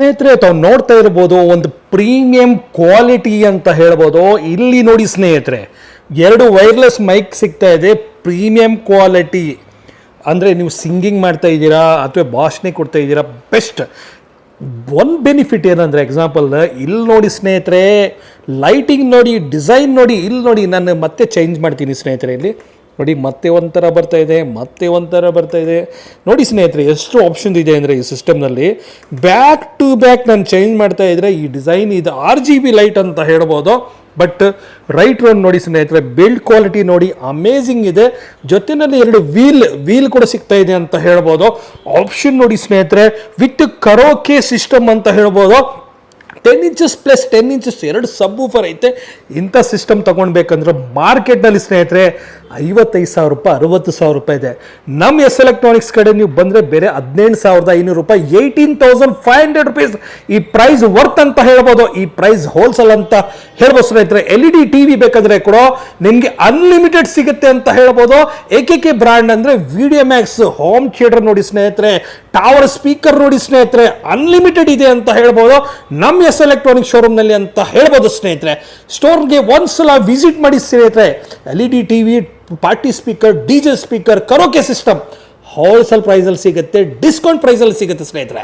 ಸ್ನೇಹಿತರೆ ತಾವು ನೋಡ್ತಾ ಇರ್ಬೋದು ಒಂದು ಪ್ರೀಮಿಯಂ ಕ್ವಾಲಿಟಿ ಅಂತ ಹೇಳ್ಬೋದು. ಇಲ್ಲಿ ನೋಡಿ ಸ್ನೇಹಿತರೆ, 2 ವೈರ್ಲೆಸ್ ಮೈಕ್ ಸಿಗ್ತಾ ಇದೆ. ಪ್ರೀಮಿಯಂ ಕ್ವಾಲಿಟಿ ಅಂದರೆ ನೀವು ಸಿಂಗಿಂಗ್ ಮಾಡ್ತಾ ಇದ್ದೀರಾ ಅಥವಾ ಭಾಷಣ ಕೊಡ್ತಾ ಇದ್ದೀರಾ, ಬೆಸ್ಟ್. ಒಂದು ಬೆನಿಫಿಟ್ ಏನಂದರೆ ಎಕ್ಸಾಂಪಲ್ ಇಲ್ಲಿ ನೋಡಿ ಸ್ನೇಹಿತರೆ, ಲೈಟಿಂಗ್ ನೋಡಿ, ಡಿಸೈನ್ ನೋಡಿ, ಇಲ್ಲಿ ನೋಡಿ. ನಾನು ಮತ್ತೆ ಚೇಂಜ್ ಮಾಡ್ತೀನಿ ಸ್ನೇಹಿತರೆ. ಇಲ್ಲಿ ನೋಡಿ, ಮತ್ತೆ ಒಂಥರ ಬರ್ತಾ ಇದೆ, ಮತ್ತೆ ಒಂಥರ ಬರ್ತಾ ಇದೆ. ನೋಡಿ ಸ್ನೇಹಿತರೆ, ಎಷ್ಟು ಆಪ್ಷನ್ ಇದೆ ಅಂದರೆ ಈ ಸಿಸ್ಟಮ್ನಲ್ಲಿ. ಬ್ಯಾಕ್ ಟು ಬ್ಯಾಕ್ ನಾನು ಚೇಂಜ್ ಮಾಡ್ತಾ ಇದ್ದರೆ ಈ ಡಿಸೈನ್ ಇದು RGB ಲೈಟ್ ಅಂತ ಹೇಳ್ಬೋದು. ಬಟ್ ರೈಟ್ ರೋನ್ ನೋಡಿ ಸ್ನೇಹಿತರೆ, ಬಿಲ್ಡ್ ಕ್ವಾಲಿಟಿ ನೋಡಿ, ಅಮೇಝಿಂಗ್ ಇದೆ. ಜೊತೆಯಲ್ಲಿ 2 ವೀಲ್ ಕೂಡ ಸಿಗ್ತಾ ಇದೆ ಅಂತ ಹೇಳ್ಬೋದು. ಆಪ್ಷನ್ ನೋಡಿ ಸ್ನೇಹಿತರೆ, ವಿತ್ ಕರೋಕೆ ಸಿಸ್ಟಮ್ ಅಂತ ಹೇಳ್ಬೋದು. 10 ಇಂಚಸ್ ಪ್ಲಸ್ 10 ಇಂಚಸ್ 2 ಸಬ್ ಊಫರ್ ಐತೆ. ಇಂಥ ಸಿಸ್ಟಮ್ ತೊಗೊಳ್ಬೇಕಂದ್ರೆ ಮಾರ್ಕೆಟ್ನಲ್ಲಿ ಸ್ನೇಹಿತರೆ 55,000 ರೂಪಾಯಿ, 60,000 ರೂಪಾಯಿ ಇದೆ. ನಮ್ಮ ಎಸ್ ಎಲೆಕ್ಟ್ರಾನಿಕ್ಸ್ ಕಡೆ ನೀವು ಬಂದರೆ ಬೇರೆ 17,500 ರೂಪಾಯಿ, 18,500 ರುಪೀಸ್ ಈ ಪ್ರೈಸ್ ವರ್ತ್ ಅಂತ ಹೇಳ್ಬೋದು. ಈ ಪ್ರೈಸ್ ಹೋಲ್ಸೇಲ್ ಅಂತ ಹೇಳ್ಬೋದು ಸ್ನೇಹಿತರೆ. LED TV ಬೇಕಂದ್ರೆ ಕೂಡ ನಿಮಗೆ ಅನ್ಲಿಮಿಟೆಡ್ ಸಿಗುತ್ತೆ ಅಂತ ಹೇಳ್ಬೋದು. ಏಕೆ ಬ್ರ್ಯಾಂಡ್ ಅಂದರೆ ವಿಡಿಯೋ ಮ್ಯಾಕ್ಸ್ ಹೋಮ್ ಥಿಯೇಟರ್ ನೋಡಿ ಸ್ನೇಹಿತರೆ, ಟವರ್ ಸ್ಪೀಕರ್ ನೋಡಿ ಸ್ನೇಹಿತರೆ, ಅನ್ಲಿಮಿಟೆಡ್ ಇದೆ ಅಂತ ಹೇಳ್ಬೋದು ನಮ್ಮ ಎಸ್ ಎಲೆಕ್ಟ್ರಾನಿಕ್ ಶೋರೂಮ್ನಲ್ಲಿ ಅಂತ ಹೇಳ್ಬೋದು ಸ್ನೇಹಿತರೆ. ಸ್ಟೋರ್ಗೆ ಒಂದ್ಸಲ ವಿಸಿಟ್ ಮಾಡಿ ಸ್ನೇಹಿತರೆ. LED TV, party speaker, DJ speaker, karaoke system wholesale ಪ್ರೈಸಲ್ಲಿ ಸಿಗುತ್ತೆ, ಡಿಸ್ಕೌಂಟ್ ಪ್ರೈಸಲ್ಲಿ ಸಿಗುತ್ತೆ ಸ್ನೇಹಿತರೆ.